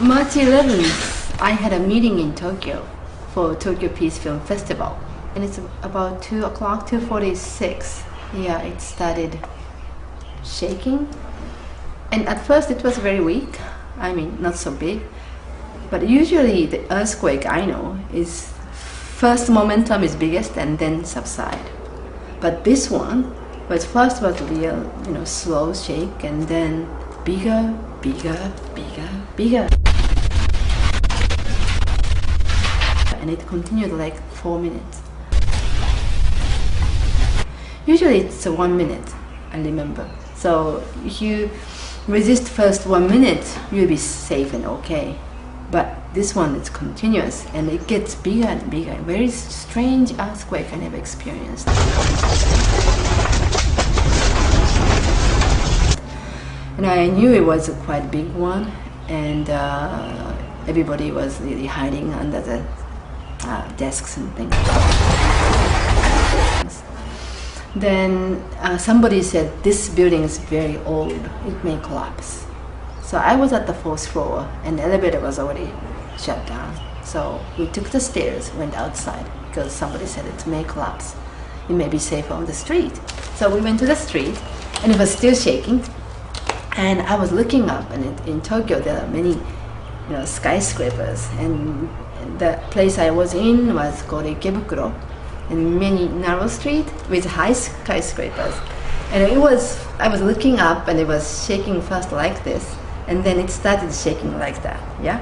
March 11th, I had a meeting in Tokyo for Tokyo Peace Film Festival, and it's about 2 o'clock, 2:46. Yeah, it started shaking, and at first it was very weak. I mean, not so big, but usually the earthquake I know is first momentum is biggest and then subside. But this one was first was real, slow shake, and then bigger, bigger, bigger, bigger. And it continued like 4 minutes. Usually it's 1 minute, I remember. So if you resist first 1 minute, you'll be safe and okay. But this one is continuous and it gets bigger and bigger. Very strange earthquake I never experienced. And I knew it was a quite big one, and everybody was really hiding under the desks and things. Then somebody said, this building is very old, it may collapse. So I was at the 4th floor and the elevator was already shut down. So we took the stairs, went outside because somebody said it may collapse. It may be safer on the street. So we went to the street and it was still shaking. And I was looking up, and in Tokyo there are many skyscrapers, and the place I was in was called Ikebukuro, and many narrow street with high skyscrapers. And I was looking up and it was shaking first like this, and then it started shaking like that, yeah,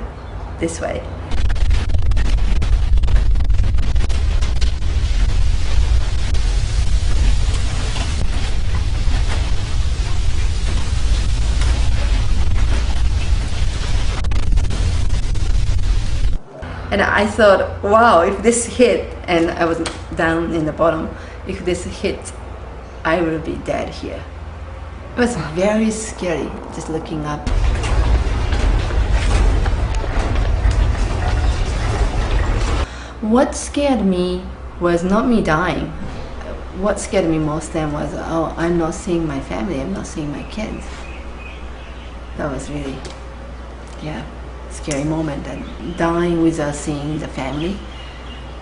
this way. And I thought, wow, if this hit, and I was down in the bottom, if this hit, I will be dead here. It was very scary, just looking up. What scared me was not me dying. What scared me most then was, oh, I'm not seeing my family, I'm not seeing my kids. That was really, yeah, scary moment, and dying without seeing the family,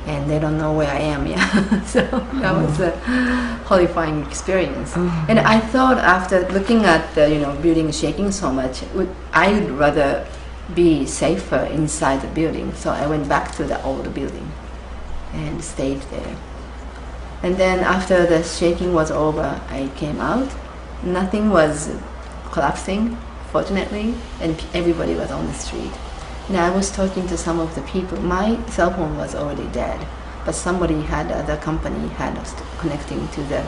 and they don't know where I am. Yeah, so that was a horrifying experience. And I thought, after looking at the building shaking so much, I would rather be safer inside the building. So I went back to the old building and stayed there. And then after the shaking was over, I came out. Nothing was collapsing, fortunately, and everybody was on the street. And I was talking to some of the people. My cell phone was already dead, but somebody the company had us connecting to the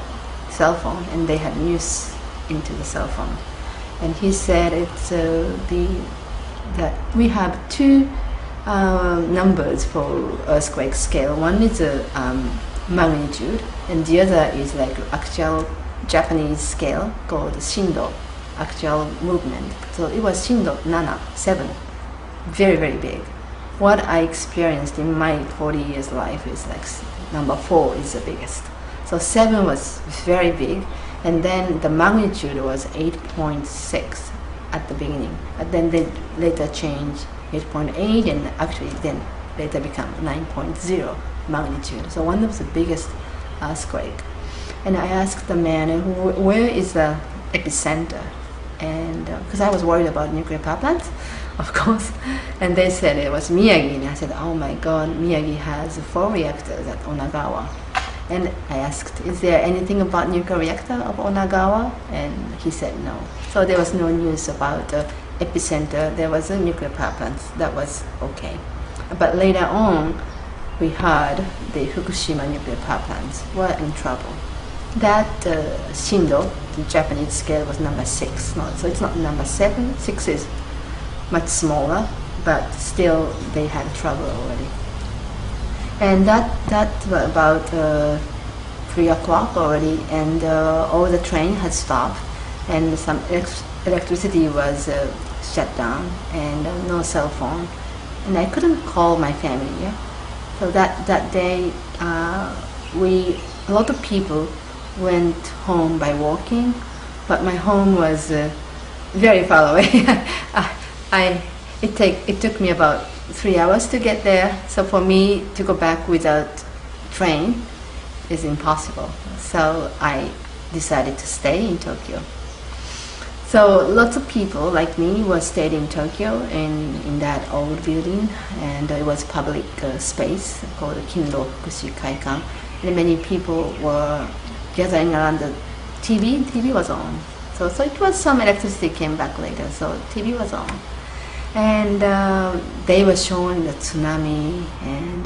cell phone, and they had news into the cell phone. And he said it's that we have two numbers for earthquake scale. One is a magnitude, and the other is like actual Japanese scale called shindo, actual movement. So it was shindo 7, very, very big. What I experienced in my 40 years life is like number 4 is the biggest. So 7 was very big, and then the magnitude was 8.6 at the beginning, but then they later changed 8.8, and actually then later become 9.0 magnitude. So one of the biggest earthquake. And I asked the man, where is the epicenter? And because I was worried about nuclear power plants, of course, and they said it was Miyagi, and I said, oh my god, Miyagi has 4 reactors at Onagawa. And I asked, is there anything about nuclear reactor of Onagawa? And he said no. So there was no news about epicenter. There was a nuclear power plant. That was okay. But later on, we heard the Fukushima nuclear power plants were in trouble. That shindo, the Japanese scale, was number 6. No, so it's not number 7. 6 is much smaller, but still they had trouble already. And that was about 3 o'clock already, and all the train had stopped, and some electricity was shut down, and no cell phone, and I couldn't call my family. Yeah? So that day, a lot of people went home by walking, but my home was very far away. I It took me about 3 hours to get there. So for me to go back without train is impossible. So I decided to stay in Tokyo. So lots of people like me were stayed in Tokyo in that old building, and it was public space called Kinro Fukushi Kaikan. And many people were gathering around the TV. TV was on. So it was some electricity came back later. So TV was on, and they were showing the tsunami and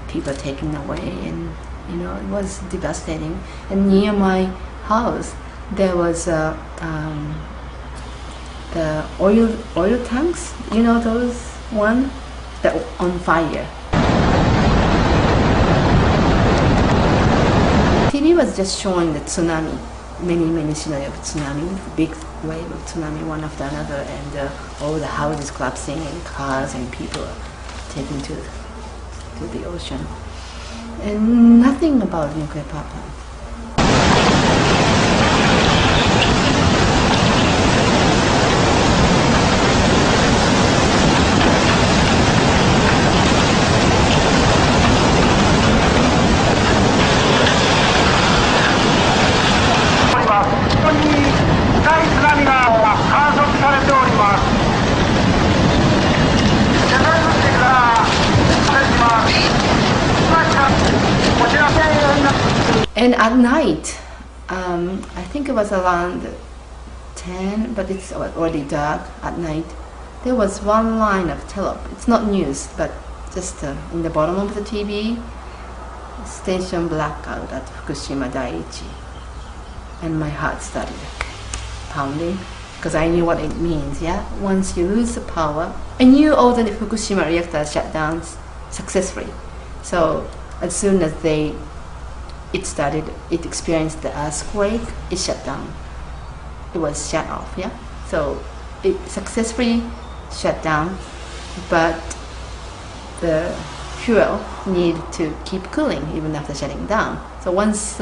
people taken away, and it was devastating. And near my house there was the oil tanks, those one that were on fire. TV was just showing the tsunami, many scenarios of tsunami, big wave of tsunami one after another, and all the houses collapsing and cars and people taken to the ocean, and nothing about nuclear power plant. And at night, I think it was around 10, but it's already dark at night. There was one line of it's not news, but just in the bottom of the TV, station blackout at Fukushima Daiichi. And my heart started pounding, because I knew what it means, yeah? Once you lose the power, I knew all the Fukushima reactors shut down successfully. So as soon as it experienced the earthquake, it shut down. It was shut off, yeah? So it successfully shut down, but the fuel need to keep cooling even after shutting down. So once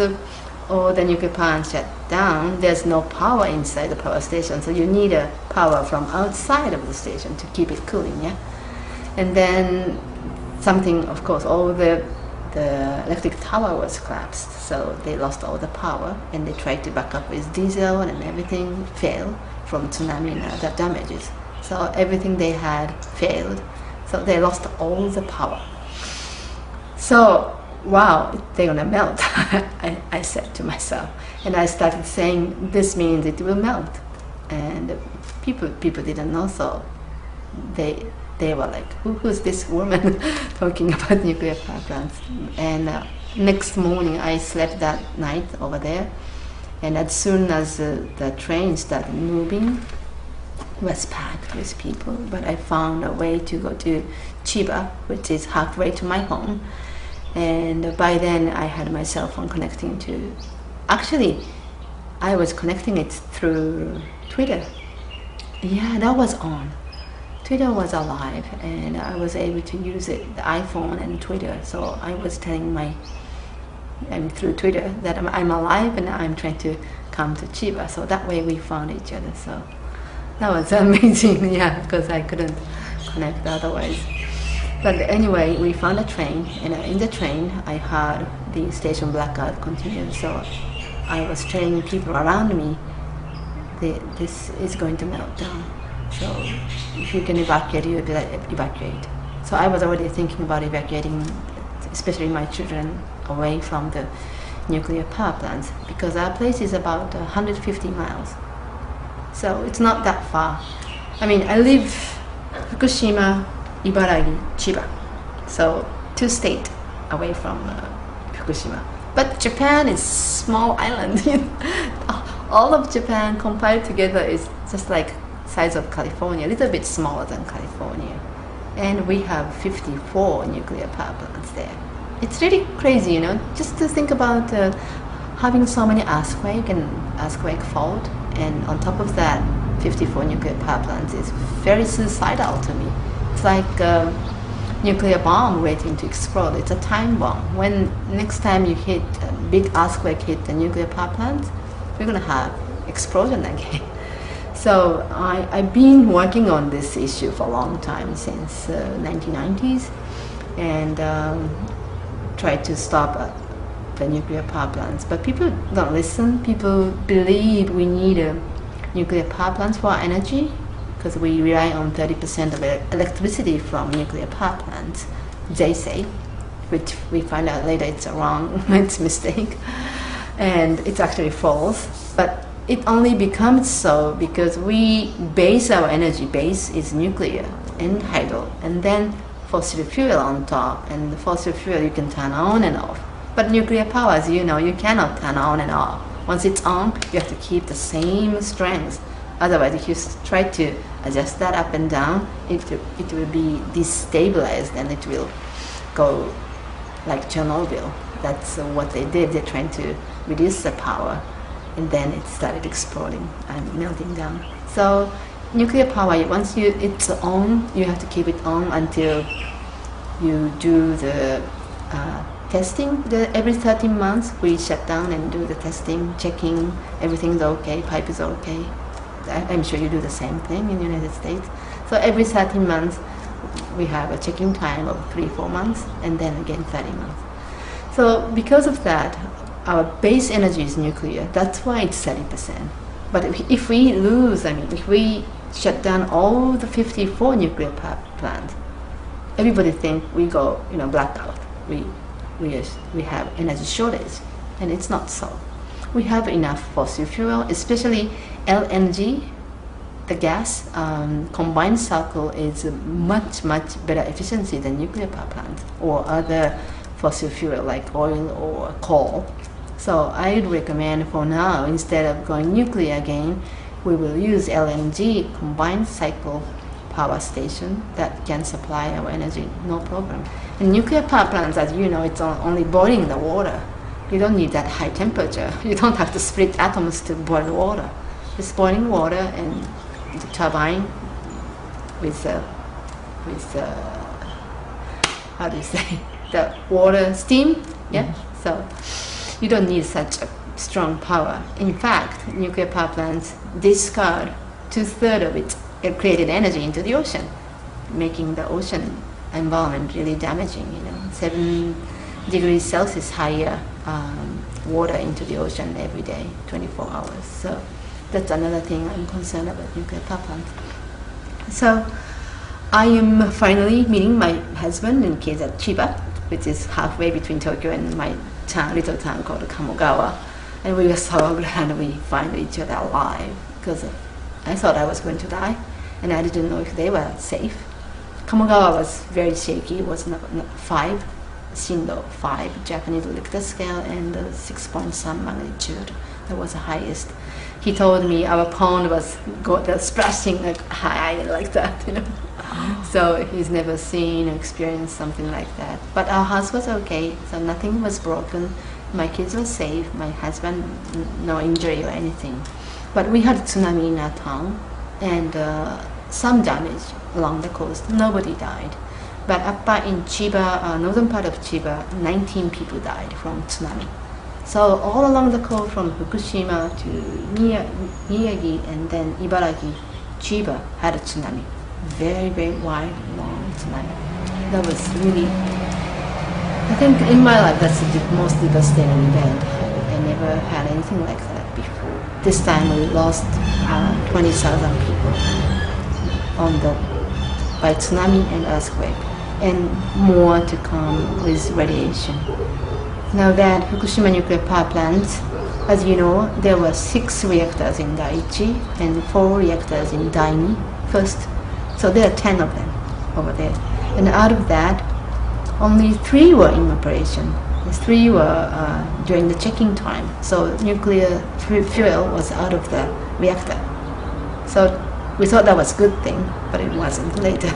all the nuclear plants shut down, there's no power inside the power station, so you need a power from outside of the station to keep it cooling, yeah? And then something, of course, all the electric tower was collapsed, so they lost all the power, and they tried to back up with diesel, and everything failed from tsunami and other damages. So everything they had failed, so they lost all the power. So, wow, they're gonna melt, I said to myself. And I started saying, this means it will melt. And people didn't know, so they were like, who's this woman talking about nuclear power plants? And next morning, I slept that night over there. And as soon as the train started moving, it was packed with people. But I found a way to go to Chiba, which is halfway to my home. And by then, I had my cell phone connecting to... Actually, I was connecting it through Twitter. Yeah, that was on. Twitter was alive, and I was able to use it, the iPhone and Twitter. So I was telling through Twitter that I'm alive and I'm trying to come to Chiba. So that way we found each other. So that was amazing, yeah, because I couldn't connect otherwise. But anyway, we found a train, and in the train, I heard the station blackout continue. So I was telling people around me, this is going to melt down. So if you can evacuate, you evacuate. So I was already thinking about evacuating, especially my children, away from the nuclear power plants, because our place is about 150 miles. So it's not that far. I mean, I live Fukushima, Ibaragi, Chiba. So 2 states away from Fukushima. But Japan is small island. All of Japan compiled together is just like size of California, a little bit smaller than California. And we have 54 nuclear power plants there. It's really crazy, just to think about having so many earthquake fault, and on top of that, 54 nuclear power plants is very suicidal to me. It's like a nuclear bomb waiting to explode. It's a time bomb. When next time you hit a big earthquake hit the nuclear power plant, we're gonna have explosion again. So I've been working on this issue for a long time, since 1990s, and tried to stop the nuclear power plants. But people don't listen. People believe we need nuclear power plants for energy, because we rely on 30% of electricity from nuclear power plants, they say, which we find out later it's wrong, it's a mistake, and it's actually false. But it only becomes so because we base our energy base is nuclear and hydro, and then fossil fuel on top, and the fossil fuel you can turn on and off. But nuclear power, as you know, you cannot turn on and off. Once it's on, you have to keep the same strength. Otherwise, if you try to adjust that up and down, it will be destabilized and it will go like Chernobyl. That's what they did. They're trying to reduce the power, and then it started exploding and melting down. So nuclear power, once it's on, you have to keep it on until you do the testing. Every 13 months we shut down and do the testing, checking everything's okay, pipe is okay. I'm sure you do the same thing in the United States. So every 13 months we have a checking time of 3-4 months, and then again 30 months. So because of that, our base energy is nuclear. That's why it's 30%. But if we lose, if we shut down all the 54 nuclear power plants, everybody think we go, blackout. We have energy shortage, and it's not so. We have enough fossil fuel, especially LNG, the gas. Combined cycle is much better efficiency than nuclear power plants or other fossil fuel like oil or coal. So I'd recommend for now, instead of going nuclear again, we will use LNG, combined cycle power station that can supply our energy, no problem. And nuclear power plants, as you know, it's only boiling the water. You don't need that high temperature. You don't have to split atoms to boil water. It's boiling water and the turbine with how do you say, the water steam, yeah? Mm-hmm. So you don't need such a strong power. In fact, nuclear power plants discard 2/3 of its created energy into the ocean, making the ocean environment really damaging. 7 degrees Celsius higher water into the ocean every day, 24 hours. So that's another thing I'm concerned about nuclear power plants. So I am finally meeting my husband and kids at Chiba, which is halfway between Tokyo and my little town called Kamogawa. And we were so glad we found each other alive, because I thought I was going to die, and I didn't know if they were safe. Kamogawa was very shaky. It was not 5, Shindo 5 Japanese Richter scale, and 6.some magnitude. That was the highest. He told me our pond was splashing like high like that, So he's never seen or experienced something like that. But our house was okay, so nothing was broken. My kids were safe. My husband, no injury or anything. But we had tsunami in our town, and some damage along the coast. Nobody died. But up in Chiba, northern part of Chiba, 19 people died from tsunami. So all along the coast from Fukushima to Miyagi and then Ibaraki, Chiba had a tsunami. Very wide, long tsunami. That was really, I think in my life that's the most devastating event. I never had anything like that before. This time we lost 20,000 people by tsunami and earthquake, and more to come with radiation. Now that Fukushima nuclear power plant, as you know, there were 6 reactors in Daiichi and 4 reactors in Daini first. So there are 10 of them over there. And out of that, only 3 were in operation. The 3 were during the checking time. So nuclear fuel was out of the reactor. So we thought that was a good thing, but it wasn't later.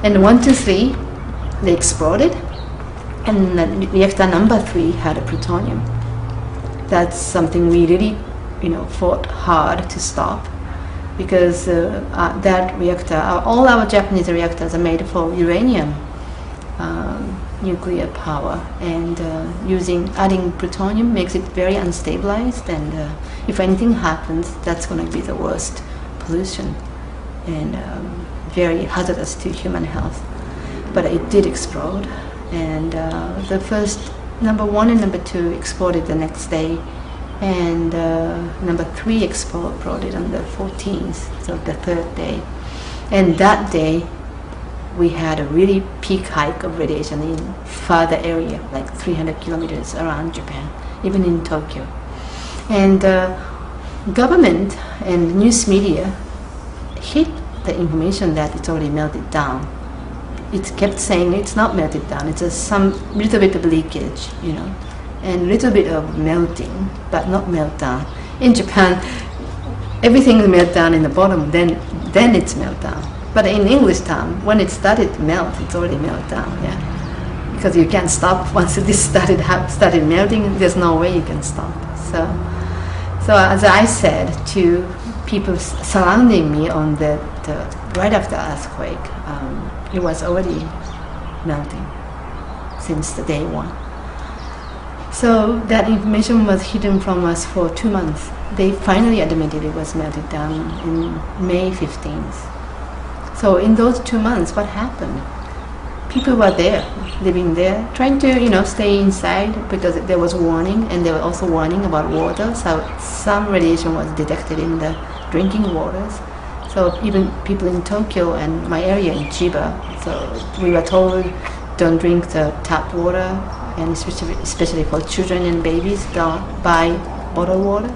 And 1, 2, 3, they exploded. And reactor number 3 had a plutonium. That's something we really, fought hard to stop, because that reactor, all our Japanese reactors are made for uranium nuclear power, and adding plutonium makes it very unstabilized, and if anything happens, that's going to be the worst pollution and very hazardous to human health. But it did explode, and the first number 1 and number 2 exploded the next day, and number 3 exploded on the 14th, so the 3rd day. And that day we had a really peak hike of radiation in farther area, like 300 kilometers around Japan, even in Tokyo. And government and news media hid the information that it's already melted down. It kept saying it's not melted down, it's just some little bit of leakage, you know, and little bit of melting, but not melt down. In Japan, everything is melt down in the bottom, then it's melt down. But in English town, when it started to melt, it's already melt down, yeah. Because you can't stop once this started melting. There's no way you can stop. So as I said to people surrounding me on the right after earthquake, it was already melting since the day 1. So that information was hidden from us for 2 months. They finally admitted it was melted down in May 15th. So in those 2 months, what happened? People were there, living there, trying to, you know, stay inside because there was warning, and they were also warning about water. So some radiation was detected in the drinking waters. So even people in Tokyo and my area in Chiba, so we were told don't drink the tap water, and especially for children and babies, don't buy bottled water.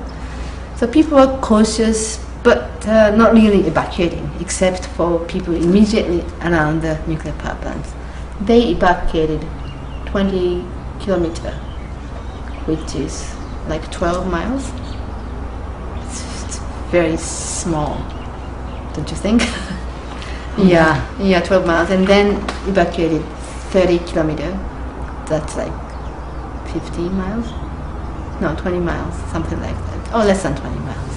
So people were cautious, but not really evacuating, except for people immediately around the nuclear power plants. They evacuated 20 kilometers, which is like 12 miles. It's very small, don't you think? Yeah, 12 miles, and then evacuated 30 kilometers. That's like 15 miles? No, 20 miles, something like that. Oh, less than 20 miles.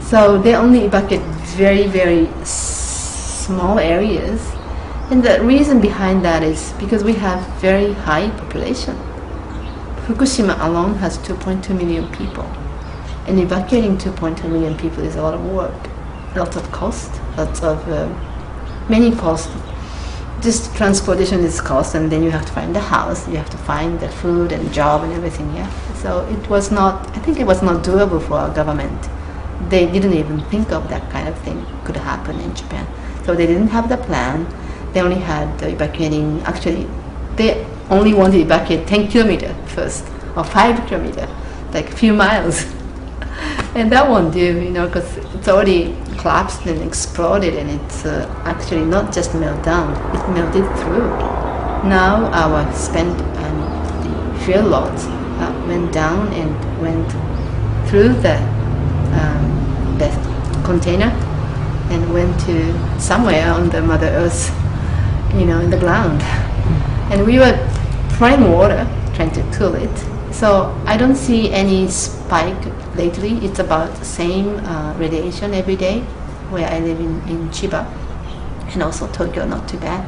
So they only evacuate very, very small areas. And the reason behind that is because we have very high population. Fukushima alone has 2.2 million people. And evacuating 2.2 million people is a lot of work, lots of cost, lots of many costs. Just transportation is cost, and then you have to find the house, you have to find the food and job and everything, yeah. So it was not, I think it was not doable for our government. They didn't even think of that kind of thing could happen in Japan. So they didn't have the plan. They only had the evacuating, actually, they only wanted to evacuate 10 kilometers first, or 5 kilometers, like a few miles. And that won't do, you know, because it's already collapsed and exploded, and it's actually not just melt down, it melted through. Now our spent the fuel loads went down and went through the container and went to somewhere on the Mother Earth, you know, in the ground. And we were pouring water, trying to cool it. So I don't see any spike lately. It's about the same radiation every day where I live in Chiba, and also Tokyo, not too bad.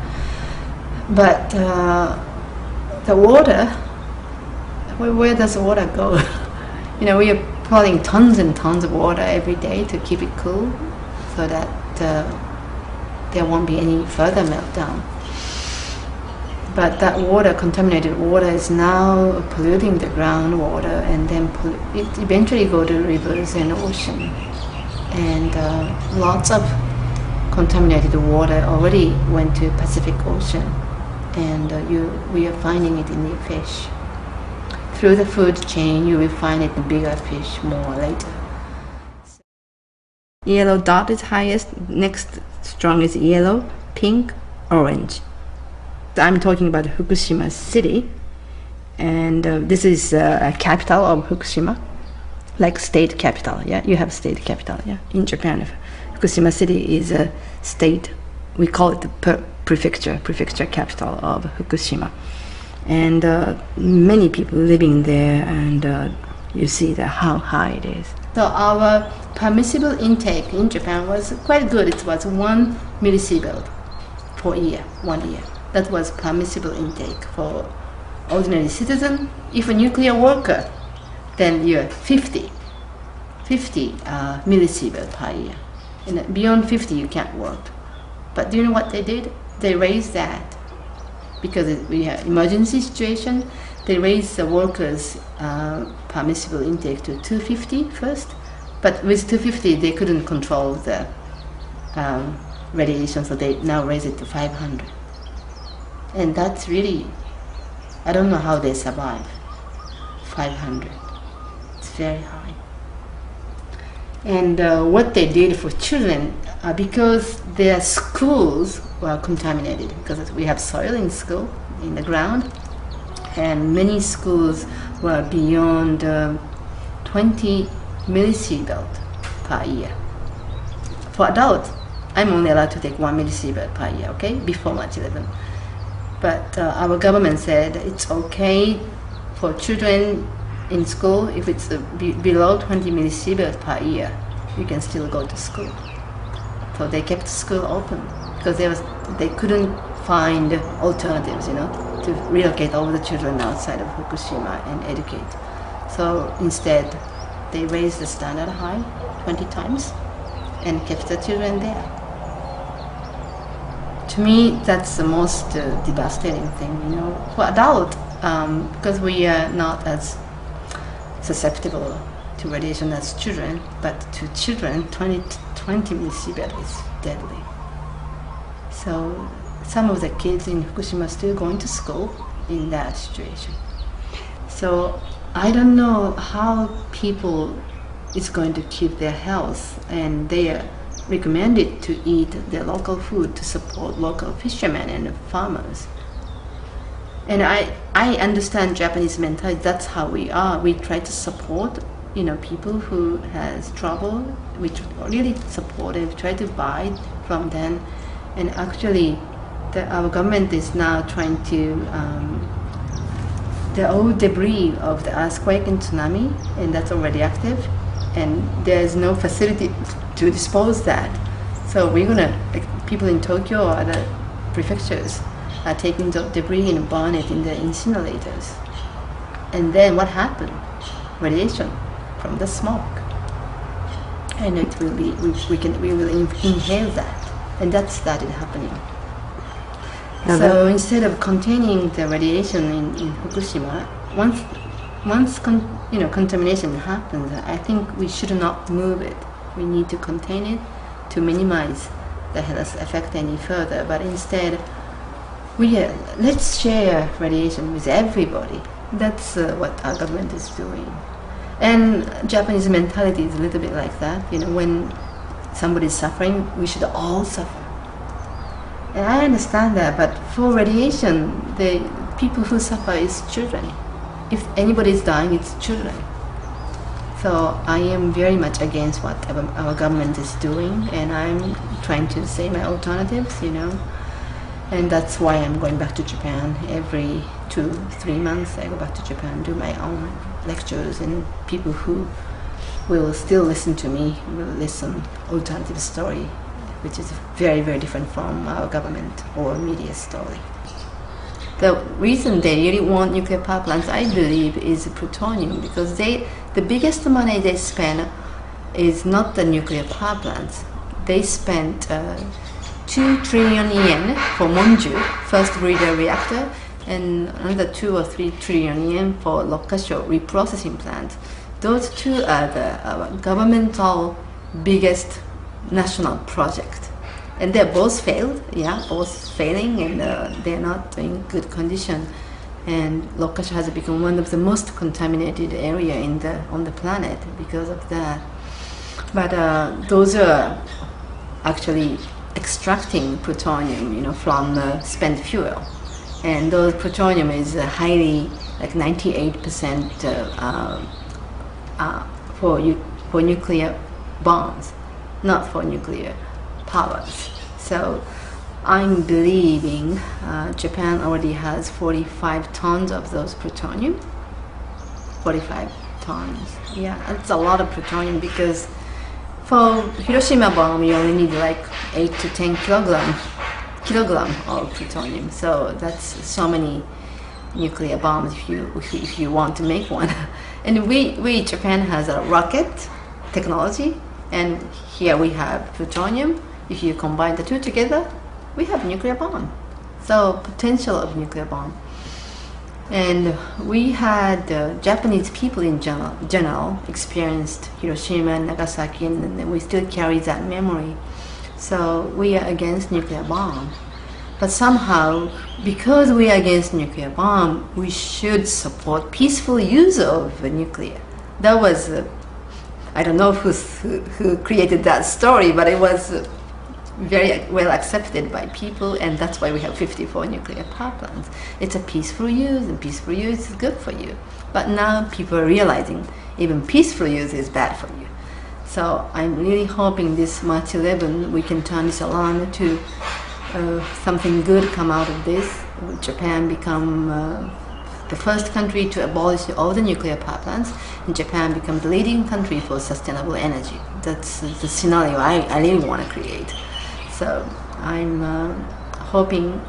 But the water, where does the water go? You know, we are pouring tons and tons of water every day to keep it cool so that there won't be any further meltdown. But that water, contaminated water, is now polluting the groundwater, and then it eventually go to rivers and ocean. And lots of contaminated water already went to Pacific Ocean, and we are finding it in the fish. Through the food chain, you will find it in bigger fish more later. Yellow dot is highest, next strongest yellow, pink, orange. I'm talking about Fukushima city, and this is a capital of Fukushima, like state capital, yeah? You have state capital, yeah? In Japan, Fukushima city is a state, we call it the prefecture capital of Fukushima. And many people living there, and you see how high it is. So our permissible intake in Japan was quite good. It was 1 millisievert per year, 1 year. That was permissible intake for ordinary citizen. If a nuclear worker, then you're 50 millisievert per year. And beyond 50, you can't work. But do you know what they did? They raised that because we had emergency situation. They raised the workers' permissible intake to 250 first, but with 250 they couldn't control the radiation, so they now raise it to 500. And that's really, I don't know how they survive. 500. It's very high. And what they did for children, because their schools were contaminated, because we have soil in school, in the ground, and many schools were beyond 20 millisievert per year. For adults, I'm only allowed to take 1 millisievert per year, okay, before March 11. But our government said it's okay for children in school, if it's below 20 millisievert per year, you can still go to school. So they kept school open because they couldn't find alternatives, to relocate all the children outside of Fukushima and educate. So instead, they raised the standard high 20 times and kept the children there. To me, that's the most devastating thing, For adults, because we are not as susceptible to radiation as children, but to children, 20 millisievert is deadly. So some of the kids in Fukushima are still going to school in that situation. So I don't know how people is going to keep their health, and they are recommended to eat their local food to support local fishermen and farmers. And I understand Japanese mentality. That's how we are. We try to support, people who has trouble. We really support and try to buy from them. And actually, our government is now trying to the old debris of the earthquake and tsunami, and that's already active. And there's no facility to dispose that. So we're gonna, people in Tokyo or other prefectures are taking the debris and burn it in the incinerators. And then what happened? Radiation from the smoke. And it will be, we will inhale that. And that started happening. So instead of containing the radiation in Fukushima, once contamination happens, I think we should not move it. We need to contain it to minimize the health effect any further. But instead, let's share radiation with everybody. That's what our government is doing. And Japanese mentality is a little bit like that. When somebody is suffering, we should all suffer. And I understand that, but for radiation, the people who suffer is children. If anybody is dying, it's children. So I am very much against what our government is doing, and I'm trying to say my alternatives, And that's why I'm going back to Japan every 2-3 months. I go back to Japan, do my own lectures, and people who will still listen to me will listen alternative story, which is very, very different from our government or media story. The reason they really want nuclear power plants, I believe, is plutonium, because the biggest money they spend is not the nuclear power plants. They spent 2 trillion yen for Monju, first breeder reactor, and another 2 or 3 trillion yen for Rokkasho reprocessing plant. Those two are the governmental biggest national project. And they're both failed, both failing, and they're not in good condition. And Rokkasho has become one of the most contaminated area on the planet because of that. But those are actually extracting plutonium, from spent fuel, and those plutonium is highly, like 98% for nuclear bombs, not for nuclear powers. So I'm believing Japan already has 45 tons of those plutonium. 45 tons. Yeah, that's a lot of plutonium, because for Hiroshima bomb you only need like 8 to 10 kilogram of plutonium. So that's so many nuclear bombs if you want to make one. And we Japan has a rocket technology, and here we have plutonium. If you combine the two together, we have nuclear bomb. So potential of nuclear bomb. And we had Japanese people in general experienced Hiroshima and Nagasaki, and we still carry that memory. So we are against nuclear bomb. But somehow, because we are against nuclear bomb, we should support peaceful use of nuclear. That was, I don't know who created that story, but it was very well accepted by people, and that's why we have 54 nuclear power plants. It's a peaceful use, and peaceful use is good for you. But now people are realizing even peaceful use is bad for you. So I'm really hoping this March 11 we can turn this around to something good come out of this. Japan become the first country to abolish all the nuclear power plants, and Japan becomes the leading country for sustainable energy. That's the scenario I really want to create. So I'm hoping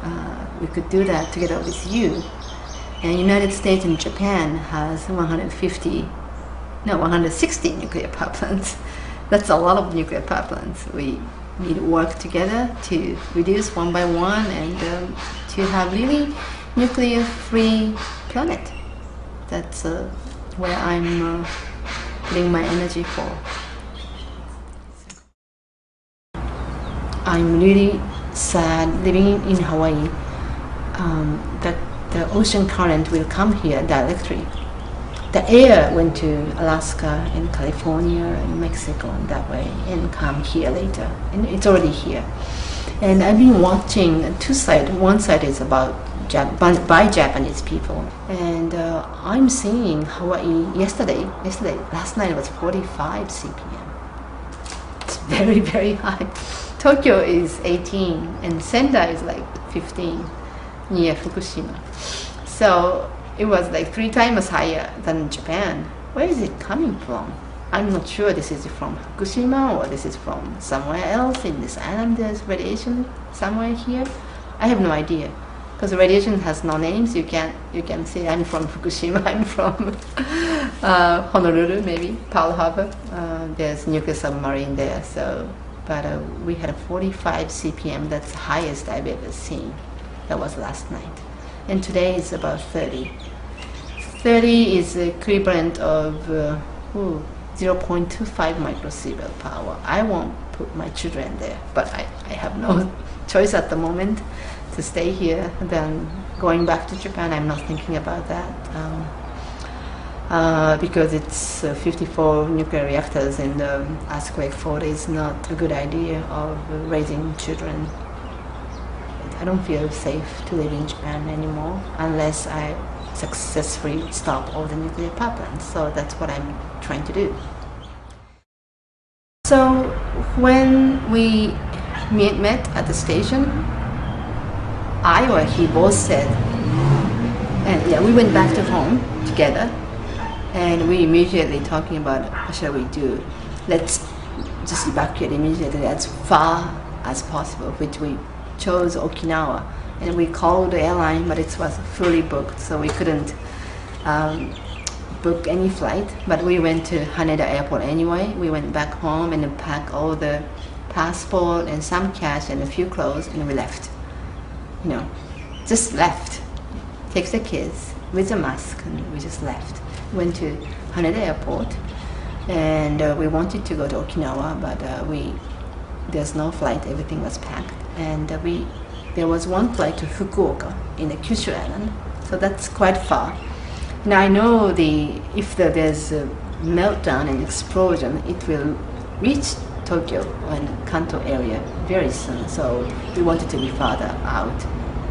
we could do that together with you. And United States and Japan has 160 nuclear power plants. That's a lot of nuclear power plants. We need to work together to reduce one by one and to have really nuclear-free planet. That's where I'm putting my energy for. I'm really sad living in Hawaii that the ocean current will come here directly. The air went to Alaska and California and Mexico and that way and come here later, and it's already here. And I've been watching two sides. One side is about by Japanese people, and I'm seeing Hawaii last night was 45 CPM. It's very, very high. Tokyo is 18 and Sendai is like 15 near Fukushima. So it was like 3 times higher than Japan. Where is it coming from? I'm not sure this is from Fukushima or this is from somewhere else in this island. There's radiation somewhere here. I have no idea, because radiation has no names. You can say I'm from Fukushima, I'm from Honolulu, maybe Pearl Harbor. There's nuclear submarine there. So, but we had a 45 CPM. That's the highest I've ever seen. That was last night. And today is about 30. 30 is the equivalent of 0.25 microsievert per hour. I won't put my children there, but I have no choice at the moment to stay here. Then going back to Japan, I'm not thinking about that because it's 54 nuclear reactors and earthquake fault is not a good idea of raising children. I don't feel safe to live in Japan anymore unless I successfully stop all the nuclear power plants. So that's what I'm trying to do. So when we met at the station, I or he both said, and yeah, we went back to home together, and we immediately talking about what shall we do? Let's just evacuate immediately as far as possible, which we chose Okinawa, and we called the airline, but it was fully booked, so we couldn't book any flight. But we went to Haneda Airport anyway. We went back home and packed all the passport and some cash and a few clothes, and we left. You know, just left. Take the kids with a mask, and we just left. Went to Haneda Airport, and we wanted to go to Okinawa, but there's no flight. Everything was packed. And there was one flight to Fukuoka in the Kyushu Island, so that's quite far. Now I know if there's a meltdown and explosion, it will reach Tokyo and Kanto area very soon. So we wanted to be farther out.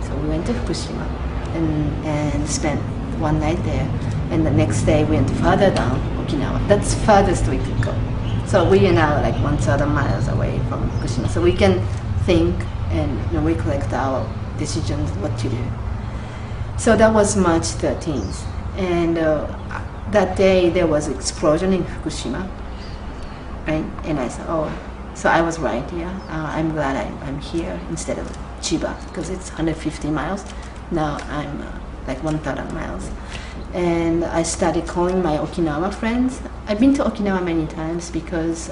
So we went to Fukushima and spent one night there. And the next day we went further down Okinawa. That's furthest we could go. So we are now like 1,000 miles away from Fukushima. So we can think and recollect our decisions what to do. So that was March 13th, and that day there was an explosion in Fukushima, right? And I said, oh, so I was right, yeah. I'm glad I'm here instead of Chiba, because it's 150 miles. Now I'm like 1,000 miles. And I started calling my Okinawa friends. I've been to Okinawa many times because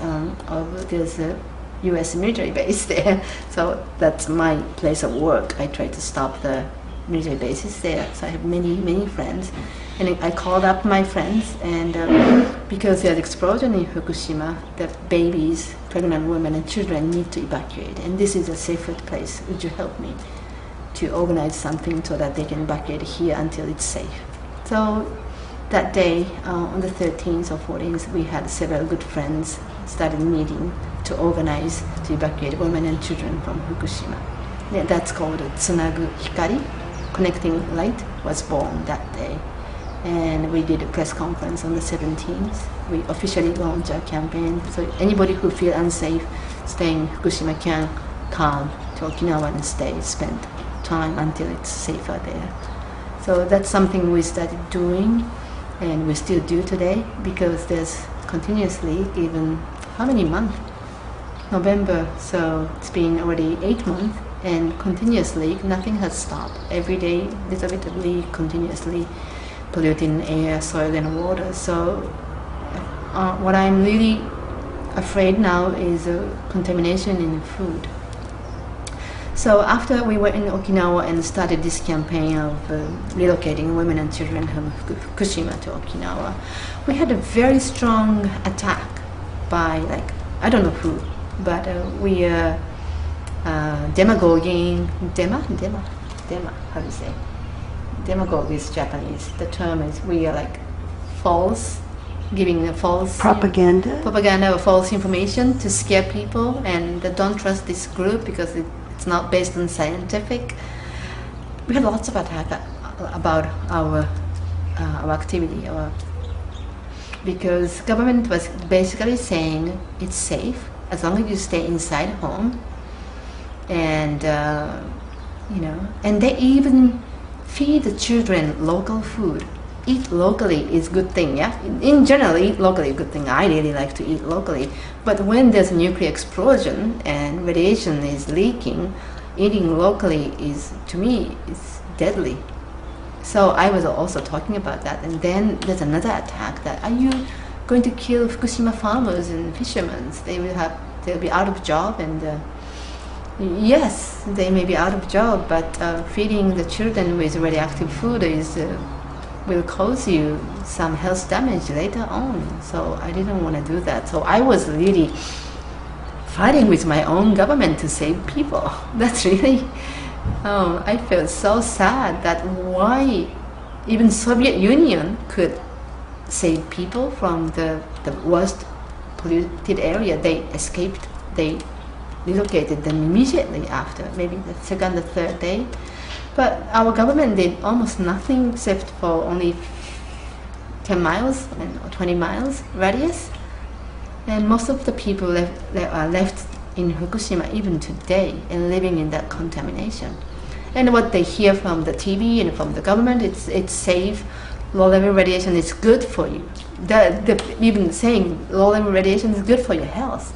there's a U.S. military base there, so that's my place of work. I try to stop the military bases there, so I have many friends. And I called up my friends, and because there's explosion in Fukushima, the babies, pregnant women and children need to evacuate, and this is a safer place. Would you help me to organize something so that they can evacuate here until it's safe? So that day, on the 13th or 14th, we had several good friends started meeting to organize to evacuate women and children from Fukushima. Yeah, that's called Tsunagu Hikari, connecting light, was born that day. And we did a press conference on the 17th. We officially launched our campaign, so anybody who feels unsafe staying in Fukushima can come to Okinawa and spend time until it's safer there. So that's something we started doing, and we still do today, because there's continuously, even how many months? November, so it's been already 8 months, and continuously nothing has stopped. Every day, little bit of leak, continuously polluting air, soil, and water. So what I'm really afraid now is contamination in food. So after we were in Okinawa and started this campaign of relocating women and children from Fukushima to Okinawa, we had a very strong attack by, like, I don't know who, but we are demagoguing, how do you say? Demagogue is Japanese. The term is, we are like false, giving a false propaganda or false information to scare people, and don't trust this group because it's not based on scientific. We had lots of attack about our activity, because government was basically saying it's safe as long as you stay inside home, and and they even feed the children local food. Eat locally is good thing, yeah? In general, eat locally is good thing. I really like to eat locally. But when there's a nuclear explosion and radiation is leaking, eating locally is, to me, is deadly. So I was also talking about that. And then there's another attack that, are you going to kill Fukushima farmers and fishermen? They'll be out of job, and yes, they may be out of job, but feeding the children with radioactive food will cause you some health damage later on. So I didn't want to do that. So I was really fighting with my own government to save people. That's really, I felt so sad that why even Soviet Union could save people from the worst polluted area. They escaped, they relocated them immediately after, maybe the second or third day. But our government did almost nothing except for only 10 miles or 20 miles radius. And most of the people are left in Fukushima even today and living in that contamination. And what they hear from the TV and from the government, it's safe, low-level radiation is good for you. They're even saying low-level radiation is good for your health,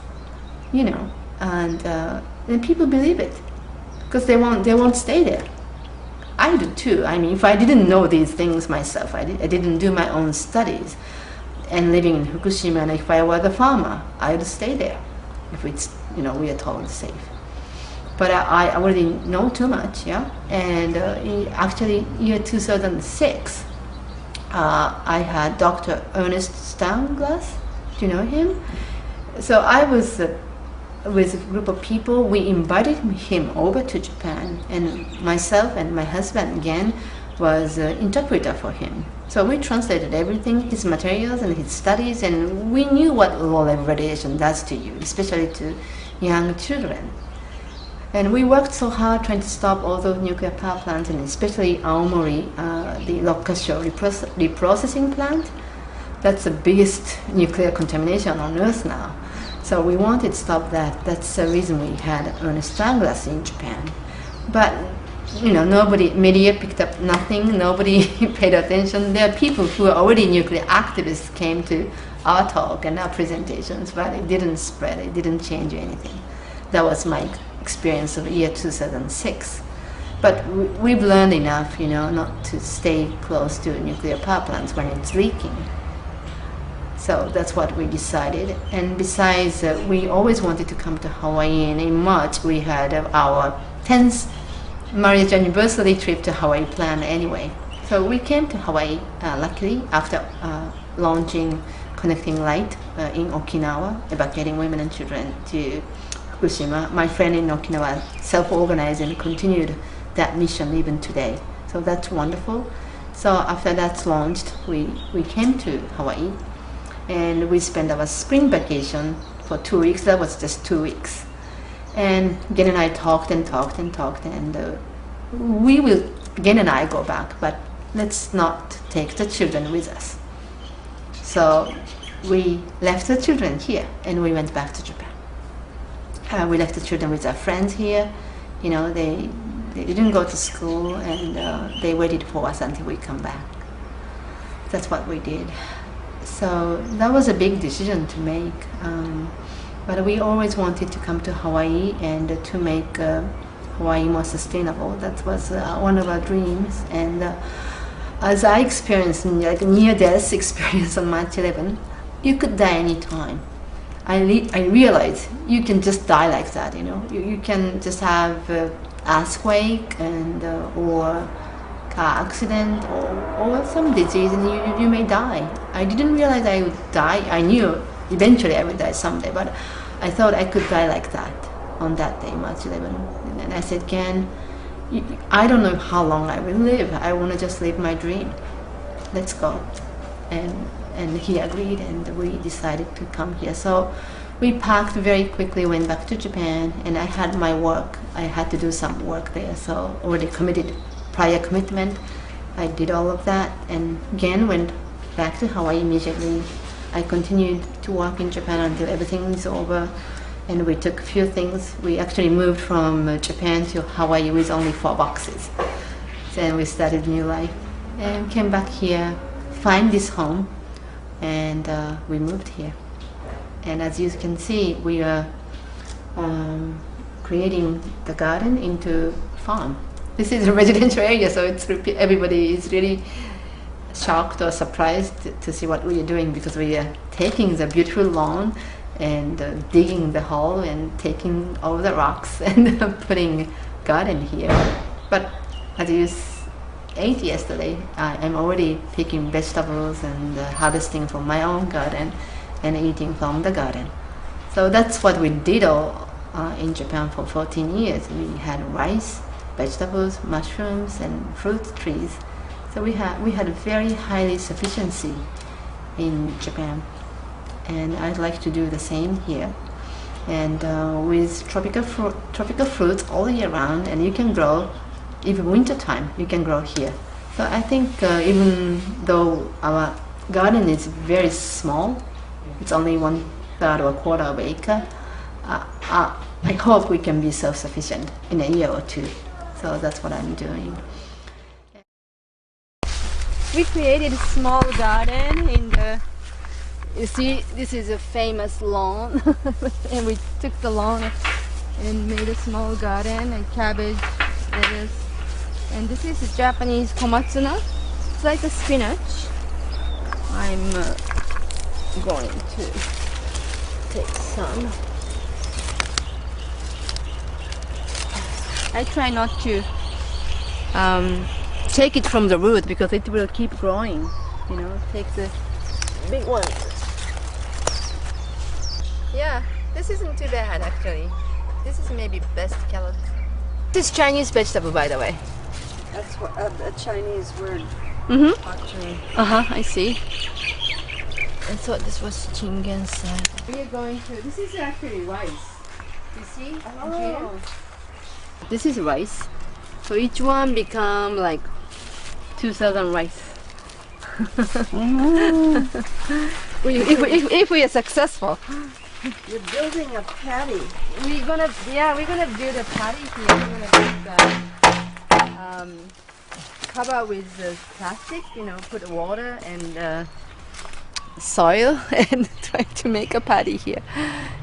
and then people believe it because they won't stay there. I do too. I mean, if I didn't know these things myself, I didn't do my own studies, and living in Fukushima, and if I were the farmer, I would stay there if it's, we are told safe. But I already know too much, yeah? And actually, year 2006, I had Dr. Ernest Stanglass. Do you know him? So I was with a group of people. We invited him over to Japan, and myself and my husband again was an interpreter for him. So we translated everything, his materials and his studies, and we knew what low-level radiation does to you, especially to young children. And we worked so hard trying to stop all those nuclear power plants, and especially Aomori, the Rokkasho reprocessing plant. That's the biggest nuclear contamination on Earth now. So we wanted to stop that. That's the reason we had Ernest Stanglass in Japan. But nobody, media picked up nothing. Nobody paid attention. There are people who are already nuclear activists came to our talk and our presentations, but it didn't spread. It didn't change anything. That was my experience of year 2006. But we've learned enough, you know, not to stay close to nuclear power plants when it's leaking. So that's what we decided. And besides, we always wanted to come to Hawaii, and in March we had our 10th marriage anniversary trip to Hawaii planned anyway. So we came to Hawaii, luckily, after launching Connecting Light in Okinawa, evacuating women and children to Fukushima. My friend in Okinawa self-organized and continued that mission even today. So that's wonderful. So after that's launched, we came to Hawaii, and we spent our spring vacation for 2 weeks. That was just 2 weeks. And Gen and I talked and talked and talked, and Gen and I go back, but let's not take the children with us. So we left the children here, and we went back to Japan. We left the children with our friends here. You know, they didn't go to school, and they waited for us until we come back. That's what we did. So that was a big decision to make. But we always wanted to come to Hawaii and to make Hawaii more sustainable. That was one of our dreams. And as I experienced, like near-death experience on March 11, you could die any time. I realized you can just die like that, you know. You can just have earthquake and or car accident or some disease, and you may die. I didn't realize I would die. I knew eventually I would die someday, but I thought I could die like that on that day, March 11. And I said, Ken, I don't know how long I will live. I want to just live my dream. Let's go. And he agreed, and we decided to come here. So we packed very quickly, went back to Japan, and I had my work. I had to do some work there, so already committed, prior commitment. I did all of that, and again went back to Hawaii immediately. I continued to work in Japan until everything is over, and we took a few things. We actually moved from Japan to Hawaii with only 4 boxes. Then we started new life and came back here, find this home, and we moved here. And as you can see, we are creating the garden into farm. This is a residential area, so it's everybody is really shocked or surprised to see what we are doing, because we are taking the beautiful lawn and digging the hole and taking all the rocks and putting garden here. But as you ate yesterday, I'm already picking vegetables and harvesting from my own garden and eating from the garden. So that's what we did all in Japan for 14 years. We had rice, vegetables, mushrooms, and fruit trees. So we had very highly sufficiency in Japan, and I'd like to do the same here. And with tropical fruits all year round, and you can grow even winter time. You can grow here. So I think even though our garden is very small, it's only 1/3 or 1/4 of an acre. I hope we can be self-sufficient in a year or 2. So that's what I'm doing. We created a small garden in the, you see, this is a famous lawn. And we took the lawn and made a small garden, and cabbage, lettuce. And this is a Japanese komatsuna. It's like a spinach. I'm going to take some. I try not to take it from the root, because it will keep growing. You know, take the big one. Yeah, this isn't too bad actually. This is maybe best carrot. This is Chinese vegetable, by the way. That's what, a Chinese word. Actually. I see. I thought this was Chingensan. We are going to, this is actually rice. You see? Oh. This is rice. So each one become like 2,000 rice. if we are successful. You're building a patty. We're gonna build a patty here. We're gonna cover with plastic, you know, put water and soil and try to make a patty here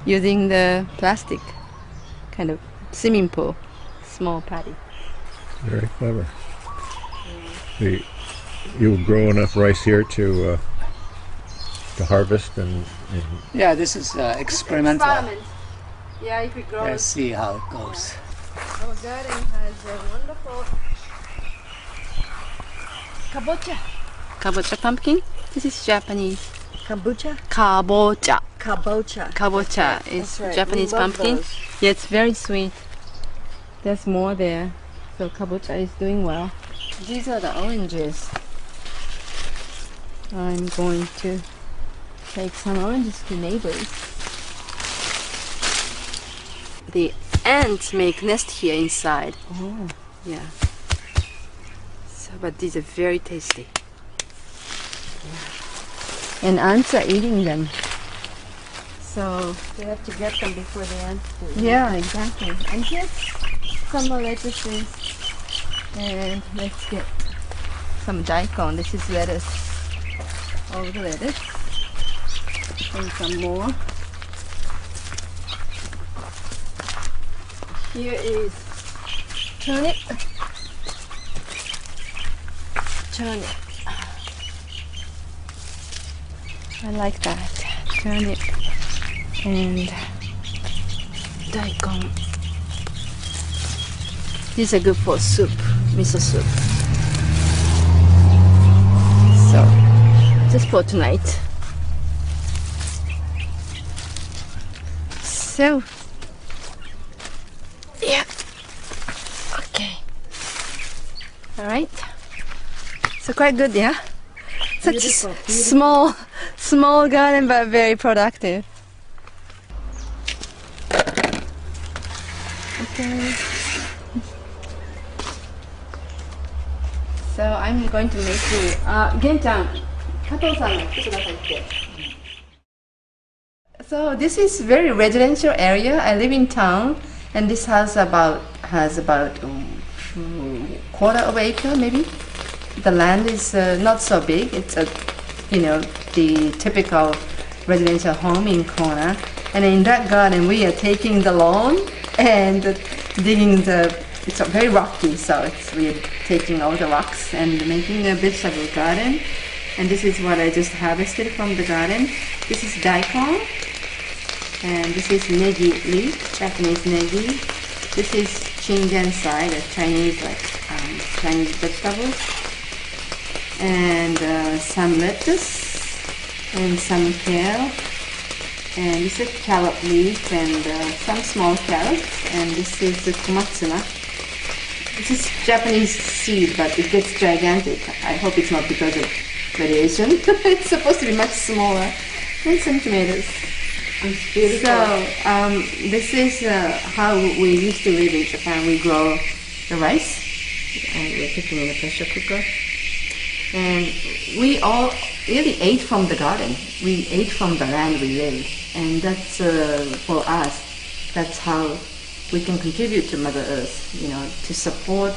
using the plastic kind of swimming pool, small patty. Very clever. You grow enough rice here to harvest and Yeah, this is experimental. Yeah, if it grows. Let's see how it goes. Our garden has a wonderful kabocha. Kabocha pumpkin. This is Japanese. Kombucha? Kabocha. Kabocha. Kabocha is That's right. Japanese We love pumpkin. those. Yeah, it's very sweet. There's more there. So kabocha is doing well. These are the oranges. I'm going to take some oranges to neighbors. The ants make nest here inside. Oh. Yeah. So, but these are very tasty. And ants are eating them. So We have to get them before the ants do. yeah, exactly. And here's some more lettuces. And let's get some daikon. This is lettuce. All the lettuce. And some more. Here is turnip. Turnip. I like that. Turnip and daikon. These are good for soup, miso soup. So, just for tonight. So, yeah. Okay. All right. So quite good, yeah. Such Beautiful, a beautiful. small garden, but very productive. Okay. So I'm going to make you. Gen-chan, Kato-san, 来てくださいって。So this is very residential area. I live in town, and this house has about quarter of acre maybe. The land is not so big. It's a, the typical residential home in Kona. And in that garden, we are taking the lawn and digging it's very rocky, so we're taking all the rocks and making a vegetable garden. And this is what I just harvested from the garden. This is daikon, and this is negi leaf, Japanese negi. This is chingansai, the Chinese Chinese vegetables, and some lettuce and some kale. And this is carrot leaf and some small carrots, and this is the komatsuna. This is Japanese seed, but it gets gigantic. I hope it's not because of radiation. It's supposed to be much smaller. And some tomatoes. It's beautiful. So this is how we used to live in Japan. We grow the rice, and we're cooking in a pressure cooker. And we all really ate from the garden. We ate from the land we lived. And that's, for us, that's how we can contribute to Mother Earth, to support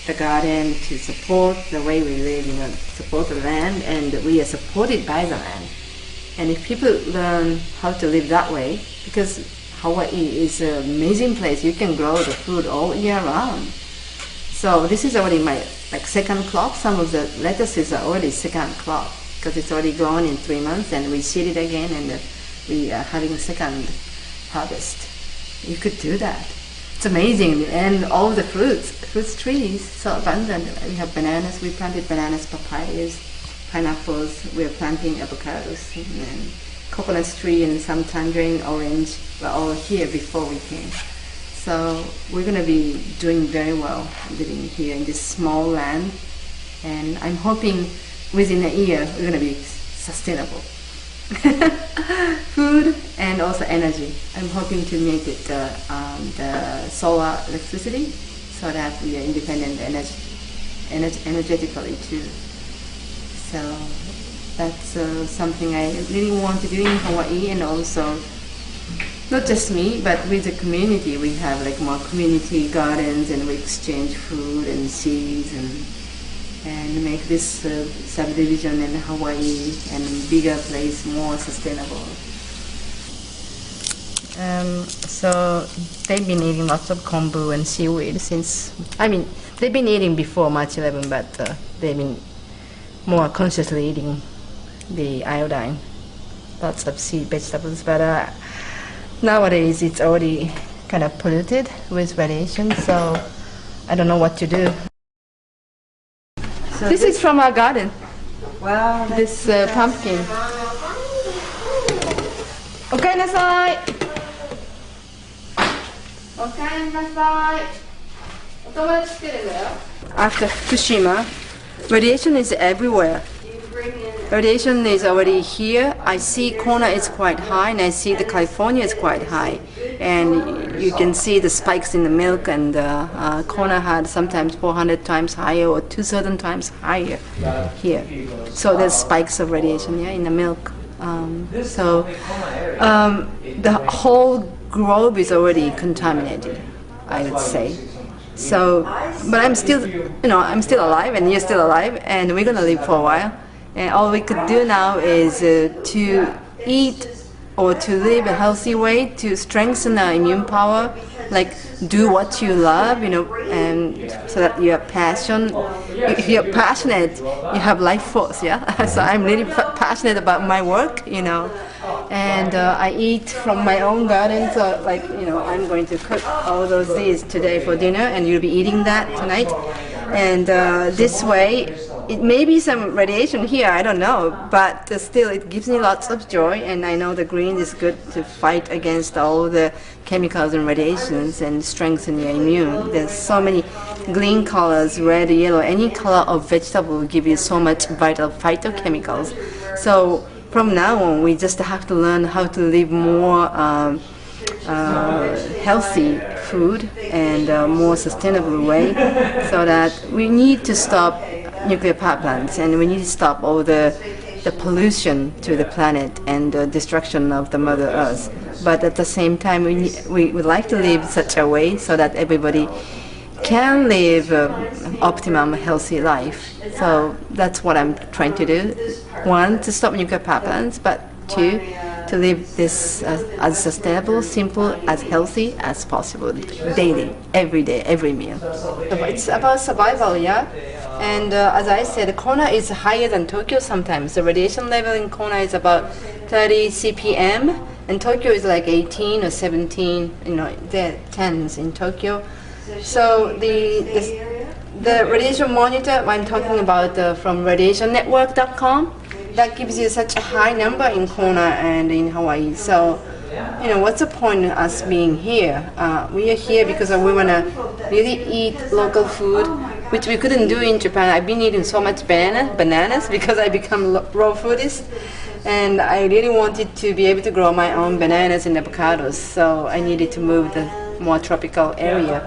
the garden, to support the way we live, support the land, and we are supported by the land. And if people learn how to live that way, because Hawaii is an amazing place, you can grow the food all year round. So this is already my second crop. Some of the lettuces are already second crop because it's already grown in 3 months, and we seed it again, and we are having second harvest. You could do that. It's amazing. And all the fruit trees, so abundant. We have bananas, we planted bananas, papayas, pineapples, we're planting avocados, and coconut tree and some tangerine, orange were all here before we came. So we're going to be doing very well living here in this small land, and I'm hoping within a year we're going to be sustainable. Food and also energy. I'm hoping to make it the solar electricity so that we are independent energetically too. So that's something I really want to do in Hawaii, and also not just me, but with the community. We have more community gardens, and we exchange food and seeds and make this subdivision in Hawaii and bigger place more sustainable. So they've been eating lots of kombu and seaweed since, They've been eating before March 11, but they've been more consciously eating the iodine, lots of seed vegetables. But nowadays it's already kind of polluted with radiation, so I don't know what to do. So This is from our garden, wow. this pumpkin. Okainasai! Okainasai! After Fukushima, radiation is everywhere. Radiation is already here. I see Kona is quite high, and I see the California is quite high. And you can see the spikes in the milk, and Kona had sometimes 400 times higher or 2,000 times higher here. So there's spikes of radiation, yeah, in the milk. The whole globe is already contaminated, I would say. So, but I'm still, I'm still alive, and you're still alive, and we're gonna live for a while. And all we could do now is to eat or to live a healthy way to strengthen our immune power, like do what you love, and so that you have passion. If you're passionate, you have life force, yeah? So I'm really passionate about my work, and I eat from my own garden, so I'm going to cook all those these today for dinner, and you'll be eating that tonight. And this way, it may be some radiation here, I don't know, but still it gives me lots of joy, and I know the green is good to fight against all the chemicals and radiations and strengthen your immune. There's so many green colors, red, yellow, any color of vegetable will give you so much vital phytochemicals. So from now on, we just have to learn how to live more healthy food and more sustainable way, so that we need to stop nuclear power plants, and we need to stop all the pollution to the planet and the destruction of the Mother Earth. But at the same time, we would like to live such a way so that everybody can live optimum healthy life. So that's what I'm trying to do. One, to stop nuclear power plants, but two, to live this as sustainable, simple, as healthy as possible, daily, every day, every meal. It's about survival, yeah? And as I said, Kona is higher than Tokyo sometimes. The radiation level in Kona is about 30 CPM, and Tokyo is like 18 or 17, they're 10s in Tokyo. So the radiation monitor I'm talking about from radiationnetwork.com, that gives you such a high number in Kona and in Hawaii. So, what's the point of us being here? We are here because we want to really eat local food, which we couldn't do in Japan. I've been eating so much bananas because I become raw foodist, and I really wanted to be able to grow my own bananas and avocados. So I needed to move the more tropical area,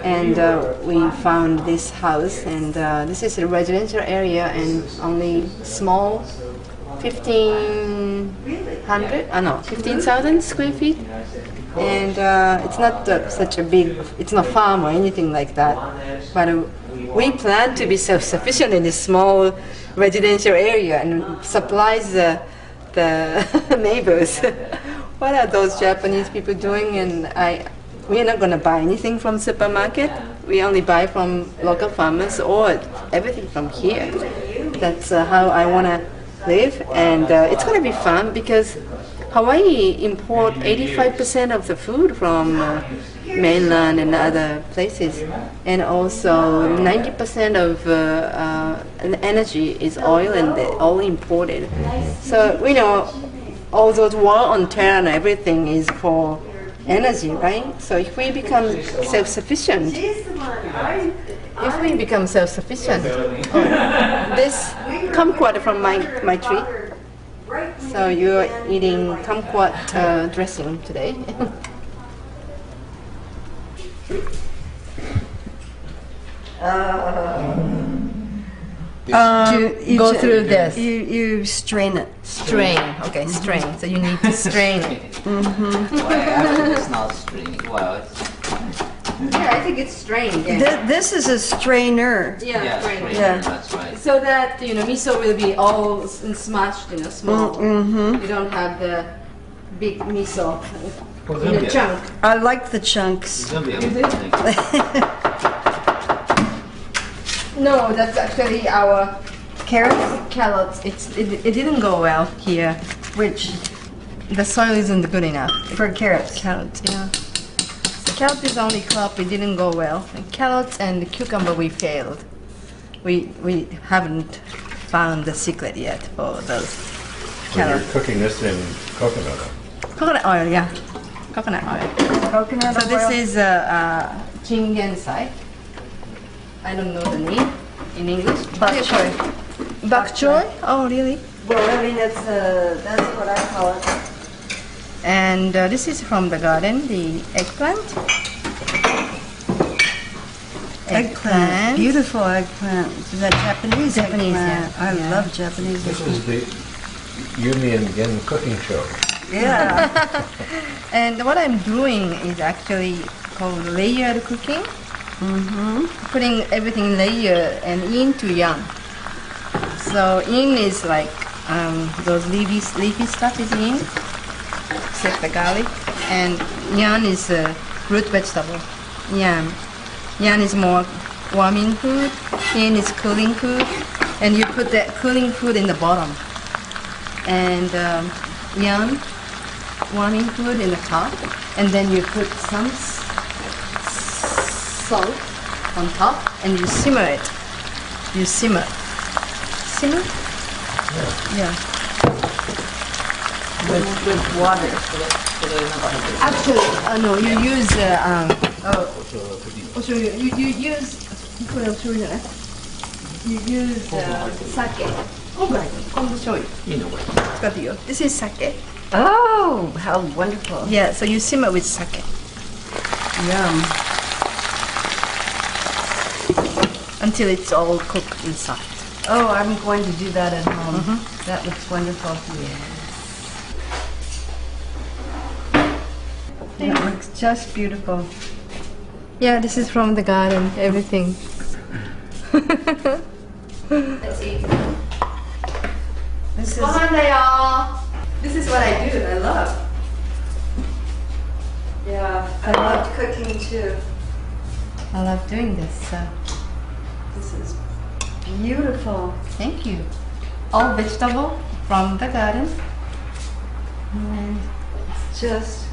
and we found this house, and this is a residential area and only small 15,000 square feet, and it's not such a big, it's not farm or anything like that, but we plan to be self-sufficient in this small residential area and supplies the neighbors. What are those Japanese people doing? And we are not going to buy anything from supermarket. We only buy from local farmers or everything from here. That's how I want to live, and it's going to be fun because Hawaii import 85% of the food from mainland and other places, and also 90% of energy is oil, and they're all imported. So all those war on terror and everything is for energy, right? So if we become self-sufficient, this kumquat from my tree. So you're eating kumquat dressing today. Go through this. You strain it. Strain. Okay, strain. So you need to strain it. Well, actually, it's not string. Well, it's Yeah, I think it's strained. Yeah, This is a strainer. yeah, strained. Yeah. that's right. So that miso will be all smashed, small. You don't have the big miso in a chunk. I like the chunks. You'll be able to make it. No, that's actually our carrots. Carrots. It didn't go well here. Which The soil isn't good enough. for carrots? Carrots, yeah. So carrot is the only crop. It didn't go well. And carrots and cucumber we failed. We haven't found the secret yet for those So you're carrots. cooking this in coconut oil. Coconut oil, yeah. Coconut oil. Coconut So oil. this is jingensai. I don't know the name in English. Bok choy. Bok choy? Oh, really? Well, I mean, that's what I call it. And this is from the garden, the eggplant. Beautiful eggplant. Is that Japanese? Japanese, eggplant? yeah. I Yeah. love Japanese. This is the Yumi and Gen cooking show. Yeah. And what I'm doing is actually called layered cooking. Putting everything in layer and into yan. So in is like those leafy stuff is in, except the garlic. And yan is root vegetable. Yan. Yan is more warming food. Yin is cooling food. And you put that cooling food in the bottom. And yan, warming food in the top. And then you put some salt on top and you simmer it. You simmer. Simmer? Yeah. With water. Actually, no, you use you use これお醤油じゃない? You use sake. 昆布醤油. いいのこれ。使っていいよ. This is sake. Oh, how wonderful. Yeah, so you simmer with sake Yum. until it's all cooked and soft. Oh, I'm going to do that at home. That looks wonderful. That looks just beautiful. Yeah, this is from the garden, everything. Let's eat. This is This is what I do, I love. yeah. I love cooking too. I love doing this, so This is beautiful. thank you. All vegetable from the garden. And Just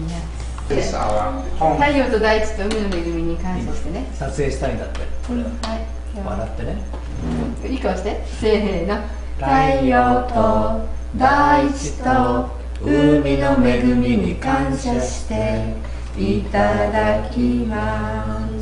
yes. This our home. 太陽と大地と海の恵みに感謝してね。撮影したいんだって。これはい。今日は笑ってね。いい顔して。せーの。太陽と大地と海の恵みに感謝していただきます。